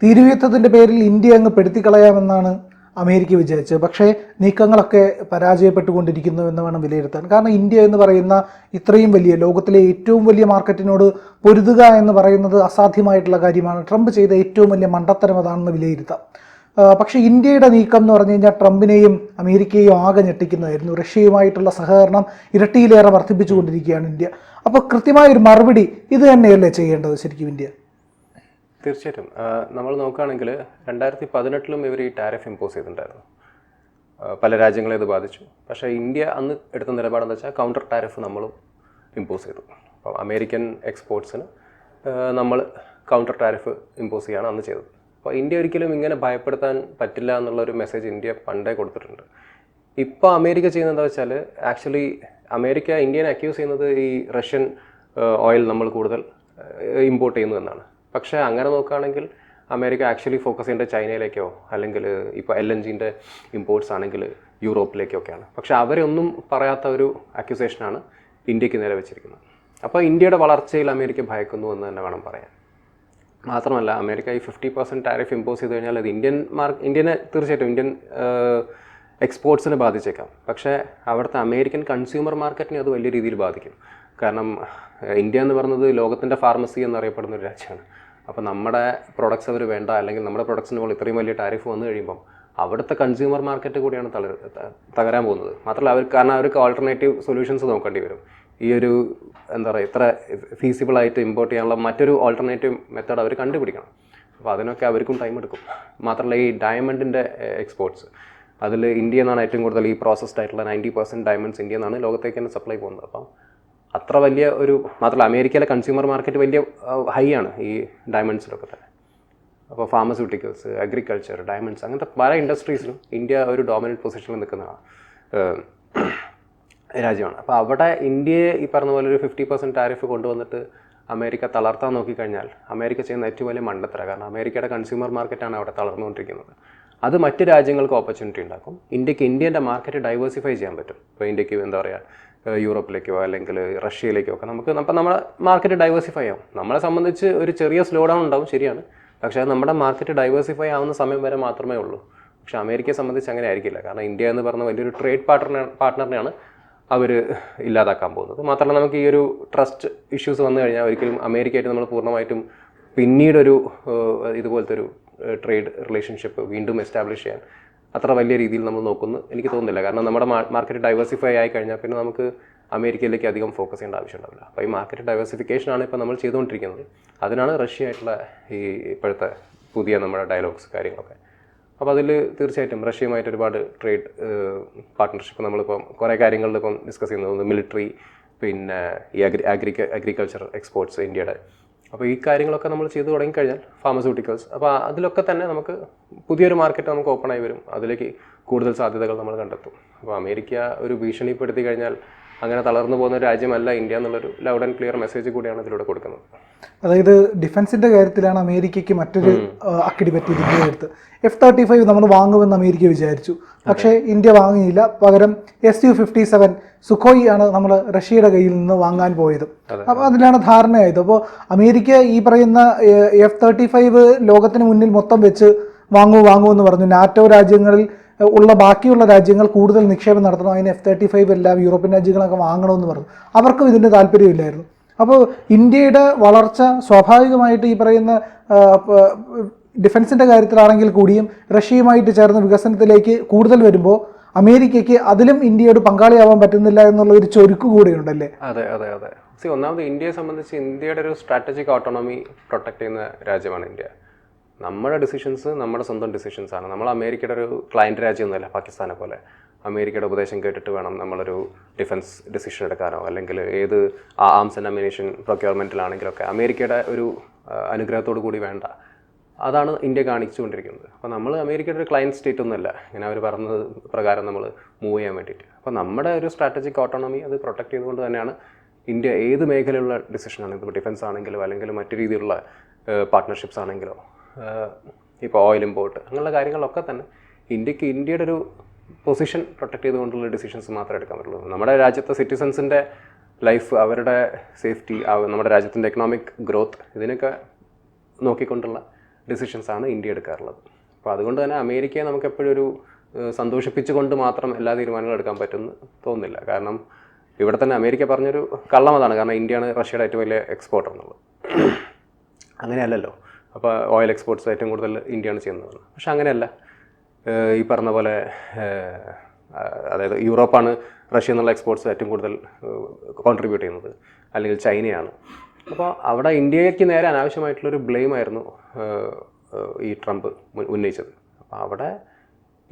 തീരുയുദ്ധത്തിൻ്റെ പേരിൽ ഇന്ത്യ അങ്ങ് പെടുത്തിക്കളയാമെന്നാണ് അമേരിക്ക വിചാരിച്ചത്. പക്ഷേ നീക്കങ്ങളൊക്കെ പരാജയപ്പെട്ടുകൊണ്ടിരിക്കുന്നു എന്ന് വേണം വിലയിരുത്താൻ. കാരണം ഇന്ത്യ എന്ന് പറയുന്ന ഇത്രയും വലിയ ലോകത്തിലെ ഏറ്റവും വലിയ മാർക്കറ്റിനോട് പൊരുതുക എന്ന് പറയുന്നത് അസാധ്യമായിട്ടുള്ള കാര്യമാണ്. ട്രംപ് ചെയ്ത ഏറ്റവും വലിയ മണ്ടത്തരം അതാണെന്ന് വിലയിരുത്താം. പക്ഷേ ഇന്ത്യയുടെ നീക്കം എന്ന് പറഞ്ഞു കഴിഞ്ഞാൽ ട്രംപിനെയും അമേരിക്കയെയും ആകെ ഞെട്ടിക്കുന്നതായിരുന്നു. റഷ്യയുമായിട്ടുള്ള സഹകരണം ഇരട്ടിയിലേറെ വർദ്ധിപ്പിച്ചുകൊണ്ടിരിക്കുകയാണ് ഇന്ത്യ. അപ്പോൾ കൃത്യമായൊരു മറുപടി ഇത് തന്നെയല്ലേ ചെയ്യേണ്ടത് ശരിക്കും ഇന്ത്യ? തീർച്ചയായിട്ടും നമ്മൾ നോക്കുകയാണെങ്കിൽ 2018 ഇവർ ഈ ടാരിഫ് ഇമ്പോസ് ചെയ്തിട്ടുണ്ടായിരുന്നു. പല രാജ്യങ്ങളെ ഇത് ബാധിച്ചു. പക്ഷേ ഇന്ത്യ അന്ന് എടുത്ത നിലപാടെന്ന് വെച്ചാൽ കൗണ്ടർ ടാരിഫ് നമ്മളും ഇമ്പോസ് ചെയ്തു. അപ്പോൾ അമേരിക്കൻ എക്സ്പോർട്സിന് നമ്മൾ കൗണ്ടർ ടാരിഫ് ഇമ്പോസ് ചെയ്യുകയാണ് അന്ന് ചെയ്തത്. അപ്പോൾ ഇന്ത്യ ഒരിക്കലും ഇങ്ങനെ ഭയപ്പെടുത്താൻ പറ്റില്ല എന്നുള്ളൊരു മെസ്സേജ് ഇന്ത്യ പണ്ടേ കൊടുത്തിട്ടുണ്ട്. ഇപ്പോൾ അമേരിക്ക ചെയ്യുന്നത് എന്താ വെച്ചാൽ ആക്ച്വലി അമേരിക്ക ഇന്ത്യനെ അക്യൂസ് ചെയ്യുന്നത് ഈ റഷ്യൻ ഓയിൽ നമ്മൾ കൂടുതൽ ഇമ്പോർട്ട് ചെയ്യുന്നു എന്നാണ്. പക്ഷേ അങ്ങനെ നോക്കുകയാണെങ്കിൽ അമേരിക്ക ആക്ച്വലി ഫോക്കസ് ചെയ്യേണ്ടത് ചൈനയിലേക്കോ അല്ലെങ്കിൽ ഇപ്പോൾ LNGൻ്റെ ഇമ്പോർട്ട്സ് ആണെങ്കിൽ യൂറോപ്പിലേക്കൊക്കെയാണ്. പക്ഷേ അവരൊന്നും പറയാത്ത ഒരു അക്യൂസേഷനാണ് ഇന്ത്യക്ക് നേരെ വെച്ചിരിക്കുന്നത്. അപ്പോൾ ഇന്ത്യയുടെ വളർച്ചയിൽ അമേരിക്ക ഭയക്കുന്നു എന്ന് തന്നെ വേണം പറയാൻ. മാത്രമല്ല അമേരിക്ക ഈ 50% ടാരിഫ് ഇമ്പോസ് ചെയ്ത് കഴിഞ്ഞാൽ അത് ഇന്ത്യനെ തീർച്ചയായിട്ടും ഇന്ത്യൻ എക്സ്പോർട്സിനെ ബാധിച്ചേക്കാം. പക്ഷേ അവിടുത്തെ അമേരിക്കൻ കൺസ്യൂമർ മാർക്കറ്റിനെ അത് വലിയ രീതിയിൽ ബാധിക്കും. കാരണം ഇന്ത്യ എന്ന് പറയുന്നത് ലോകത്തിൻ്റെ ഫാർമസി എന്നറിയപ്പെടുന്ന ഒരു രാജ്യമാണ്. അപ്പോൾ നമ്മുടെ പ്രൊഡക്ട്സ് അവർ വേണ്ട അല്ലെങ്കിൽ നമ്മുടെ പ്രൊഡക്ട്സിന് പോലെ ഇത്രയും വലിയ ടാരിഫ് വന്നു കഴിയുമ്പം അവിടുത്തെ കൺസ്യൂമർ മാർക്കറ്റ് കൂടിയാണ് തകരാൻ പോകുന്നത്. മാത്രമല്ല കാരണം അവർക്ക് ഓൾട്ടർനേറ്റീവ് സൊല്യൂഷൻസ് നോക്കേണ്ടി വരും. ഈ ഒരു എന്താ പറയുക ഇത്ര ഫീസിബിളായിട്ട് ഇമ്പോർട്ട് ചെയ്യാനുള്ള മറ്റൊരു ഓൾട്ടർനേറ്റീവ് മെത്തേഡ് അവർ കണ്ടുപിടിക്കണം. അപ്പോൾ അതിനൊക്കെ അവർക്കും ടൈം എടുക്കും. മാത്രമല്ല ഈ ഡയമണ്ടിൻ്റെ എക്സ്പോർട്സ് അതിൽ ഇന്ത്യ എന്നാണ് ഏറ്റവും കൂടുതൽ ഈ പ്രോസസ്ഡ് ആയിട്ടുള്ള 90% ഡയമണ്ട്സ് ഇന്ത്യ എന്നാണ് ലോകത്തേക്ക് തന്നെ സപ്ലൈ പോകുന്നത്. അപ്പം അത്ര വലിയ ഒരു മാത്രമല്ല അമേരിക്കയിലെ കൺസ്യൂമർ മാർക്കറ്റ് വലിയ ഹൈ ആണ് ഈ ഡയമണ്ട്സിലൊക്കെ തന്നെ. അപ്പോൾ ഫാർമസ്യൂട്ടിക്കൽസ്, അഗ്രികൾച്ചർ, ഡയമണ്ട്സ് അങ്ങനത്തെ പല ഇൻഡസ്ട്രീസിലും ഇന്ത്യ ഒരു ഡോമിനൻറ്റ് പൊസിഷനിൽ നിൽക്കുന്ന രാജ്യമാണ്. അപ്പോൾ അവിടെ ഇന്ത്യയെ ഈ പറഞ്ഞ പോലെ ഒരു 50% ടാരിഫ് കൊണ്ടുവന്നിട്ട് അമേരിക്ക തളർത്താൻ നോക്കിക്കഴിഞ്ഞാൽ അമേരിക്ക ചെയ്യുന്ന ഏറ്റവും വലിയ മണ്ടത്തര. കാരണം അമേരിക്കയുടെ കൺസ്യൂമർ മാർക്കറ്റാണ് അവിടെ തളർന്നുകൊണ്ടിരിക്കുന്നത്. അത് മറ്റ് രാജ്യങ്ങൾക്ക് ഓപ്പർച്യൂണിറ്റി ഉണ്ടാക്കും. ഇന്ത്യൻ്റെ മാർക്കറ്റ് ഡൈവേഴ്സിഫൈ ചെയ്യാൻ പറ്റും. ഇപ്പോൾ ഇന്ത്യക്ക് എന്താ പറയുക യൂറോപ്പിലേക്കോ അല്ലെങ്കിൽ റഷ്യയിലേക്കോ ഒക്കെ അപ്പം നമ്മുടെ മാർക്കറ്റ് ഡൈവേഴ്സിഫൈ ആവും. നമ്മളെ സംബന്ധിച്ച് ഒരു ചെറിയ സ്ലോ ഡൗൺ ഉണ്ടാവും, ശരിയാണ്. പക്ഷേ അത് നമ്മുടെ മാർക്കറ്റ് ഡൈവേഴ്സിഫൈ ആവുന്ന സമയം വരെ മാത്രമേ ഉള്ളൂ. പക്ഷേ അമേരിക്കയെ സംബന്ധിച്ച് അങ്ങനെ ആയിരിക്കില്ല. കാരണം ഇന്ത്യ എന്ന് പറഞ്ഞ വലിയൊരു ട്രേഡ് പാർട്ട്ണറിനെയാണ് അവർ ഇല്ലാതാക്കാൻ പോകുന്നത്. മാത്രമല്ല നമുക്ക് ഈ ഒരു ട്രസ്റ്റ് ഇഷ്യൂസ് വന്നു കഴിഞ്ഞാൽ ഒരിക്കലും അമേരിക്കയായിട്ട് നമ്മൾ പൂർണ്ണമായിട്ടും പിന്നീടൊരു ഇതുപോലത്തെ ഒരു ട്രേഡ് റിലേഷൻഷിപ്പ് വീണ്ടും എസ്റ്റാബ്ലിഷ് ചെയ്യാൻ അത്ര വലിയ രീതിയിൽ നമ്മൾ നോക്കുന്നു എനിക്ക് തോന്നുന്നില്ല. കാരണം നമ്മുടെ മാർക്കറ്റ് ഡൈവേഴ്സിഫൈ ആയി കഴിഞ്ഞാൽ പിന്നെ നമുക്ക് അമേരിക്കയിലേക്ക് അധികം ഫോക്കസ് ചെയ്യേണ്ട ആവശ്യം ഉണ്ടാവില്ല. അപ്പോൾ ഈ മാർക്കറ്റ് ഡൈവേഴ്സിഫിക്കേഷനാണ് ഇപ്പോൾ നമ്മൾ ചെയ്തുകൊണ്ടിരിക്കുന്നത്. അതിനാണ് റഷ്യ ആയിട്ടുള്ള ഈ ഇപ്പോഴത്തെ പുതിയ നമ്മുടെ ഡയലോഗ്സ് കാര്യങ്ങളൊക്കെ. അപ്പോൾ അതിൽ തീർച്ചയായിട്ടും റഷ്യയുമായിട്ട് ഒരുപാട് ട്രേഡ് പാർട്ട്ണർഷിപ്പ് നമ്മളിപ്പം കുറേ കാര്യങ്ങളിൽ ഇപ്പം ഡിസ്കസ് ചെയ്യുന്നത് മിലിറ്ററി, പിന്നെ ഈ അഗ്രികൾച്ചർ എക്സ്പോർട്സ് ഇന്ത്യയുടെ. അപ്പോൾ ഈ കാര്യങ്ങളൊക്കെ നമ്മൾ ചെയ്തു തുടങ്ങിക്കഴിഞ്ഞാൽ ഫാർമസ്യൂട്ടിക്കൽസ്, അപ്പോൾ അതിലൊക്കെ തന്നെ നമുക്ക് പുതിയൊരു മാർക്കറ്റ് നമുക്ക് ഓപ്പൺ ആയി വരും. അതിലേക്ക് കൂടുതൽ സാധ്യതകൾ നമ്മൾ കണ്ടെത്തും. അപ്പോൾ അമേരിക്ക ഒരു ഭീഷണിപ്പെടുത്തി കഴിഞ്ഞാൽ അങ്ങനെ തളർന്നു പോകുന്ന ഒരു രാജ്യമല്ല ഇന്ത്യ എന്നുള്ളൊരു ലൗഡ് ആൻഡ് ക്ലിയർ മെസ്സേജ് കൂടിയാണ് ഇതിലൂടെ കൊടുക്കുന്നത്. അതായത് ഡിഫൻസിൻ്റെ കാര്യത്തിലാണ് അമേരിക്കയ്ക്ക് മറ്റൊരു അക്കിടി പറ്റിയിരിക്കുന്നത്. F-35 നമ്മൾ വാങ്ങുമെന്ന് അമേരിക്ക വിചാരിച്ചു, പക്ഷേ ഇന്ത്യ വാങ്ങിയില്ല. പകരം Su-57 സുഖോയി ആണ് നമ്മൾ റഷ്യയുടെ കയ്യിൽ നിന്ന് വാങ്ങാൻ പോയത്. അപ്പോൾ അതിലാണ് ധാരണയായത്. അപ്പോൾ അമേരിക്ക ഈ പറയുന്ന F-35 ലോകത്തിന് മുന്നിൽ മൊത്തം വെച്ച് വാങ്ങൂ എന്ന് പറഞ്ഞു. നാറ്റോ രാജ്യങ്ങളിൽ ഉള്ള ബാക്കിയുള്ള രാജ്യങ്ങൾ കൂടുതൽ നിക്ഷേപം നടത്തണം, അതിന് F-35 എല്ലാം യൂറോപ്യൻ രാജ്യങ്ങളൊക്കെ വാങ്ങണമെന്ന് പറഞ്ഞു. അവർക്കും ഇതിൻ്റെ താല്പര്യമില്ലായിരുന്നു. അപ്പോൾ ഇന്ത്യയുടെ വളർച്ച സ്വാഭാവികമായിട്ട് ഈ പറയുന്ന ഡിഫൻസിൻ്റെ കാര്യത്തിലാണെങ്കിൽ കൂടിയും റഷ്യയുമായിട്ട് ചേർന്ന വികസനത്തിലേക്ക് കൂടുതൽ വരുമ്പോൾ അമേരിക്കയ്ക്ക് അതിലും ഇന്ത്യയോട് പങ്കാളിയാവാൻ പറ്റുന്നില്ല എന്നുള്ള ഒരു ചൊരുക്ക് കൂടെയുണ്ടല്ലേ? അതെ. ഒന്നാമത് ഇന്ത്യയെ സംബന്ധിച്ച് ഇന്ത്യയുടെ ഒരു സ്ട്രാറ്റജിക് ഓട്ടോണമി പ്രൊട്ടക്ട് ചെയ്യുന്ന രാജ്യമാണ് ഇന്ത്യ. നമ്മുടെ ഡിസിഷൻസ് നമ്മുടെ സ്വന്തം ഡിസിഷൻസാണ്. നമ്മൾ അമേരിക്കയുടെ ഒരു ക്ലയൻറ്റ് രാജ്യമൊന്നുമല്ല പാകിസ്ഥാനെ പോലെ. അമേരിക്കയുടെ ഉപദേശം കേട്ടിട്ട് വേണം നമ്മളൊരു ഡിഫൻസ് ഡിസിഷൻ എടുക്കാനോ അല്ലെങ്കിൽ ഏത് ആംസ് ആൻഡ് അമ്യൂണിഷൻ പ്രൊക്യൂർമെൻറ്റിലാണെങ്കിലൊക്കെ അമേരിക്കയുടെ ഒരു അനുഗ്രഹത്തോടു കൂടി വേണ്ട. അതാണ് ഇന്ത്യ കാണിച്ചുകൊണ്ടിരിക്കുന്നത്. അപ്പോൾ നമ്മൾ അമേരിക്കയുടെ ഒരു ക്ലയൻറ്റ് സ്റ്റേറ്റ് ഒന്നുമല്ല ഇങ്ങനെ അവർ പറഞ്ഞത് പ്രകാരം നമ്മൾ മൂവ് ചെയ്യാൻ വേണ്ടിയിട്ട്. അപ്പോൾ നമ്മുടെ ഒരു സ്ട്രാറ്റജിക് ഓട്ടോണമി അത് പ്രൊട്ടക്ട് ചെയ്തുകൊണ്ട് തന്നെയാണ് ഇന്ത്യ ഏത് മേഖലയിലുള്ള ഡിസിഷനാണ്, ഇപ്പോൾ ഡിഫൻസ് ആണെങ്കിലോ അല്ലെങ്കിൽ മറ്റു രീതിയിലുള്ള പാർട്ട്ണർഷിപ്സ് ആണെങ്കിലോ ഇപ്പോൾ ഓയിൽ ഇമ്പോർട്ട് അങ്ങനെയുള്ള കാര്യങ്ങളൊക്കെ തന്നെ ഇന്ത്യയുടെ ഒരു പൊസിഷൻ പ്രൊട്ടക്ട് ചെയ്തുകൊണ്ടുള്ള ഡിസിഷൻസ് മാത്രമേ എടുക്കാൻ പറ്റുള്ളൂ. നമ്മുടെ രാജ്യത്തെ സിറ്റിസൺസിൻ്റെ ലൈഫ്, അവരുടെ സേഫ്റ്റി, നമ്മുടെ രാജ്യത്തിൻ്റെ എക്കണോമിക് ഗ്രോത്ത്, ഇതിനൊക്കെ നോക്കിക്കൊണ്ടുള്ള ഡിസിഷൻസാണ് ഇന്ത്യ എടുക്കാറുള്ളത്. അപ്പോൾ അതുകൊണ്ട് തന്നെ അമേരിക്കയെ നമുക്ക് എപ്പോഴും ഒരു സന്തോഷിപ്പിച്ചുകൊണ്ട് മാത്രം എല്ലാ തീരുമാനങ്ങളും എടുക്കാൻ പറ്റുമെന്ന് തോന്നുന്നില്ല. കാരണം ഇവിടെ തന്നെ അമേരിക്ക പറഞ്ഞൊരു കള്ളം അതാണ്. കാരണം ഇന്ത്യയാണ് റഷ്യയുടെ ഏറ്റവും വലിയ എക്സ്പോർട്ടർ എന്നുള്ളത്. അങ്ങനെയല്ലല്ലോ. അപ്പോൾ ഓയിൽ എക്സ്പോർട്ട്സ് ഏറ്റവും കൂടുതൽ ഇന്ത്യയാണ് ചെയ്യുന്നത്. പക്ഷെ അങ്ങനെയല്ല. ഈ പറഞ്ഞ പോലെ അതായത് യൂറോപ്പാണ് റഷ്യ എന്നുള്ള എക്സ്പോർട്ട്സ് ഏറ്റവും കൂടുതൽ കോൺട്രിബ്യൂട്ട് ചെയ്യുന്നത്, അല്ലെങ്കിൽ ചൈനയാണ്. അപ്പോൾ അവിടെ ഇന്ത്യയ്ക്ക് നേരെ അനാവശ്യമായിട്ടുള്ളൊരു ബ്ലെയിം ആയിരുന്നു ഈ ട്രംപ് ഉന്നയിച്ചത്. അപ്പോൾ അവിടെ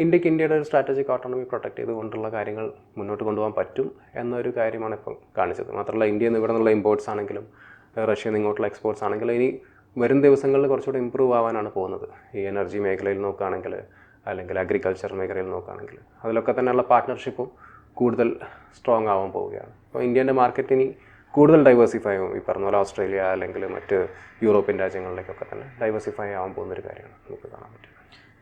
ഇന്ത്യയുടെ ഒരു സ്ട്രാറ്റജിക് ഓട്ടോണമി പ്രൊട്ടക്ട് ചെയ്തുകൊണ്ടുള്ള കാര്യങ്ങൾ മുന്നോട്ട് കൊണ്ടുപോകാൻ പറ്റും എന്നൊരു കാര്യമാണ് ഇപ്പം കാണിച്ചത്. മാത്രമല്ല ഇന്ത്യയിൽ നിന്ന് ഇവിടെ നിന്നുള്ള ഇമ്പോർട്ട്സ് ആണെങ്കിലും റഷ്യയിൽ നിന്ന് ഇങ്ങോട്ടുള്ള എക്സ്പോർട്ട്സ് ആണെങ്കിലും ഇനി വരും ദിവസങ്ങളിൽ കുറച്ചുകൂടി ഇമ്പ്രൂവ് ആവാനാണ് പോകുന്നത്. ഈ എനർജി മേഖലയിൽ നോക്കുകയാണെങ്കിൽ, അല്ലെങ്കിൽ അഗ്രികൾച്ചർ മേഖലയിൽ നോക്കുകയാണെങ്കിൽ, അതിലൊക്കെ തന്നെയുള്ള പാർട്ട്ണർഷിപ്പും കൂടുതൽ സ്ട്രോങ് ആവാൻ പോവുകയാണ്. അപ്പോൾ ഇന്ത്യൻ്റെ മാർക്കറ്റ് ഇനി കൂടുതൽ ഡൈവേഴ്സിഫൈ ആവും. ഈ പറഞ്ഞ പോലെ ഓസ്ട്രേലിയ അല്ലെങ്കിൽ മറ്റ് യൂറോപ്യൻ രാജ്യങ്ങളിലേക്കൊക്കെ തന്നെ ഡൈവേഴ്സിഫൈ ആവാൻ പോകുന്നൊരു കാര്യമാണ് നമുക്ക് കാണാൻ പറ്റും.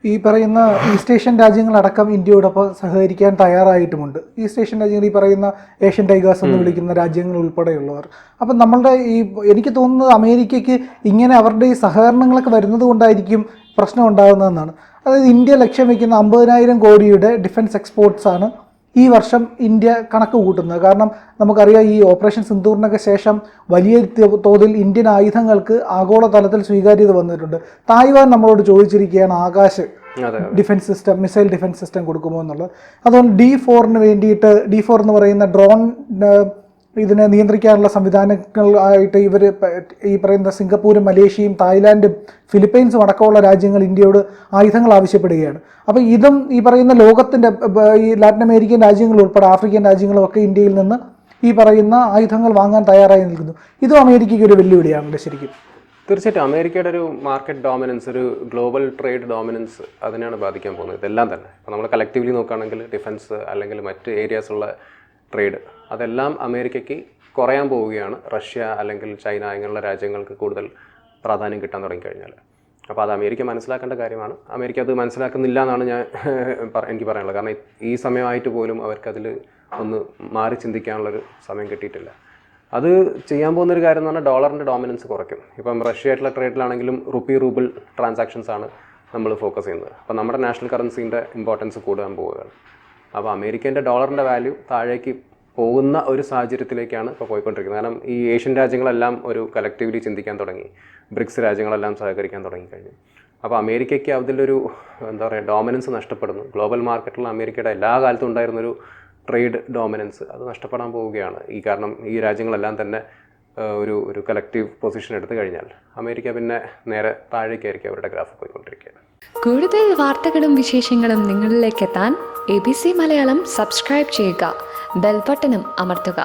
ഈ പറയുന്ന ഈസ്റ്റ് ഏഷ്യൻ രാജ്യങ്ങളടക്കം ഇന്ത്യയോടൊപ്പം സഹകരിക്കാൻ തയ്യാറായിട്ടുമുണ്ട്. ഈസ്റ്റ് ഏഷ്യൻ രാജ്യങ്ങൾ ഈ പറയുന്ന ഏഷ്യൻ ടൈഗേഴ്സ് എന്ന് വിളിക്കുന്ന രാജ്യങ്ങൾ ഉൾപ്പെടെയുള്ളവർ. അപ്പം നമ്മളുടെ എനിക്ക് തോന്നുന്നത് അമേരിക്കയ്ക്ക് ഇങ്ങനെ അവരുടെ ഈ സഹകരണങ്ങളൊക്കെ വരുന്നത് കൊണ്ടായിരിക്കും പ്രശ്നം ഉണ്ടാകുന്നതെന്നാണ്. അതായത് ഇന്ത്യ ലക്ഷ്യം വയ്ക്കുന്ന 50,000 കോടിയുടെ ഡിഫൻസ് എക്സ്പോർട്ട്സ് ആണ് ഈ വർഷം ഇന്ത്യ കണക്ക് കൂട്ടുന്നത്. കാരണം നമുക്കറിയാം ഈ ഓപ്പറേഷൻ സിന്ദൂറിനൊക്കെ ശേഷം വലിയ തോതിൽ ഇന്ത്യൻ ആയുധങ്ങൾക്ക് ആഗോളതലത്തിൽ സ്വീകാര്യത വന്നിട്ടുണ്ട്. തായ്വാൻ നമ്മളോട് ചോദിച്ചിരിക്കുകയാണ് Akash defence system, missile defence system കൊടുക്കുമോ എന്നുള്ളത്. അതുകൊണ്ട് D4 വേണ്ടിയിട്ട് D4 എന്ന് പറയുന്ന ഡ്രോൺ ഇതിനെ നിയന്ത്രിക്കാനുള്ള സംവിധാനങ്ങളായിട്ട് ഇവർ ഈ പറയുന്ന സിംഗപ്പൂരും മലേഷ്യയും തായ്ലാൻഡും ഫിലിപ്പൈൻസും അടക്കമുള്ള രാജ്യങ്ങൾ ഇന്ത്യയോട് ആയുധങ്ങൾ ആവശ്യപ്പെടുകയാണ്. അപ്പോൾ ഇതും ഈ പറയുന്ന ലോകത്തിൻ്റെ ഈ ലാറ്റിൻ അമേരിക്കൻ രാജ്യങ്ങൾ ഉൾപ്പെടെ ആഫ്രിക്കൻ രാജ്യങ്ങളും ഒക്കെ ഇന്ത്യയിൽ നിന്ന് ഈ പറയുന്ന ആയുധങ്ങൾ വാങ്ങാൻ തയ്യാറായി നിൽക്കുന്നു. ഇതും അമേരിക്കയ്ക്ക് ഒരു വെല്ലുവിളിയാണല്ലോ ശരിക്കും. തീർച്ചയായിട്ടും അമേരിക്കയുടെ ഒരു മാർക്കറ്റ് ഡോമിനൻസ്, ഒരു ഗ്ലോബൽ ട്രേഡ് ഡോമിനൻസ് അതിനെയാണ് ബാധിക്കാൻ പോകുന്നത്. ഇതെല്ലാം തന്നെ ഇപ്പോൾ നമ്മൾ കളക്റ്റീവ്ലി നോക്കുകയാണെങ്കിൽ ഡിഫൻസ് അല്ലെങ്കിൽ മറ്റ് ഏരിയാസുള്ള ട്രേഡ് അതെല്ലാം അമേരിക്കയ്ക്ക് കുറയാൻ പോവുകയാണ്. റഷ്യ അല്ലെങ്കിൽ ചൈന അങ്ങനെയുള്ള രാജ്യങ്ങൾക്ക് കൂടുതൽ പ്രാധാന്യം കിട്ടാൻ തുടങ്ങിക്കഴിഞ്ഞാൽ. അപ്പോൾ അത് അമേരിക്ക മനസ്സിലാക്കേണ്ട കാര്യമാണ്. അമേരിക്ക അത് മനസ്സിലാക്കുന്നില്ല എന്നാണ് എനിക്ക് പറയാനുള്ളത്. കാരണം ഈ സമയമായിട്ട് പോലും അവർക്കതിൽ ഒന്ന് മാറി ചിന്തിക്കാനുള്ളൊരു സമയം കിട്ടിയിട്ടില്ല. അത് ചെയ്യാൻ പോകുന്നൊരു കാര്യം എന്ന് പറഞ്ഞാൽ ഡോളറിൻ്റെ ഡോമിനൻസ് കുറയ്ക്കും. ഇപ്പം റഷ്യ ട്രേഡിലാണെങ്കിലും റൂബിൾ ട്രാൻസാക്ഷൻസ് ആണ് നമ്മൾ ഫോക്കസ് ചെയ്യുന്നത്. അപ്പോൾ നമ്മുടെ നാഷണൽ കറൻസീൻ്റെ ഇമ്പോർട്ടൻസ് കൂടാൻ പോവുകയാണ്. അപ്പോൾ അമേരിക്കൻ്റെ ഡോളറിൻ്റെ വാല്യൂ താഴേക്ക് പോകുന്ന ഒരു സാഹചര്യത്തിലേക്കാണ് ഇപ്പോൾ പോയിക്കൊണ്ടിരിക്കുന്നത്. കാരണം ഈ ഏഷ്യൻ രാജ്യങ്ങളെല്ലാം ഒരു കളക്റ്റീവ്ലി ചിന്തിക്കാൻ തുടങ്ങി, ബ്രിക്സ് രാജ്യങ്ങളെല്ലാം സഹകരിക്കാൻ തുടങ്ങിക്കഴിഞ്ഞു. അപ്പോൾ അമേരിക്കയ്ക്ക് അതിലൊരു ഡോമിനൻസ് നഷ്ടപ്പെടുന്നു. ഗ്ലോബൽ മാർക്കറ്റിൽ അമേരിക്കയുടെ എല്ലാ കാലത്തും ഉണ്ടായിരുന്നൊരു ട്രേഡ് ഡോമിനൻസ് അത് നഷ്ടപ്പെടാൻ പോവുകയാണ്. കാരണം ഈ രാജ്യങ്ങളെല്ലാം തന്നെ ഒരു കളക്റ്റീവ് പൊസിഷൻ എടുത്തു കഴിഞ്ഞാൽ അമേരിക്ക പിന്നെ നേരെ താഴേക്കായിരിക്കും അവരുടെ ഗ്രാഫ് പോയിക്കൊണ്ടിരിക്കുക. കൂടുതൽ വാർത്തകളും വിശേഷങ്ങളും നിങ്ങളിലേക്ക് എത്താൻ ABC മലയാളം സബ്സ്ക്രൈബ് ചെയ്യുക, ബെൽ ബട്ടണും അമർത്തുക.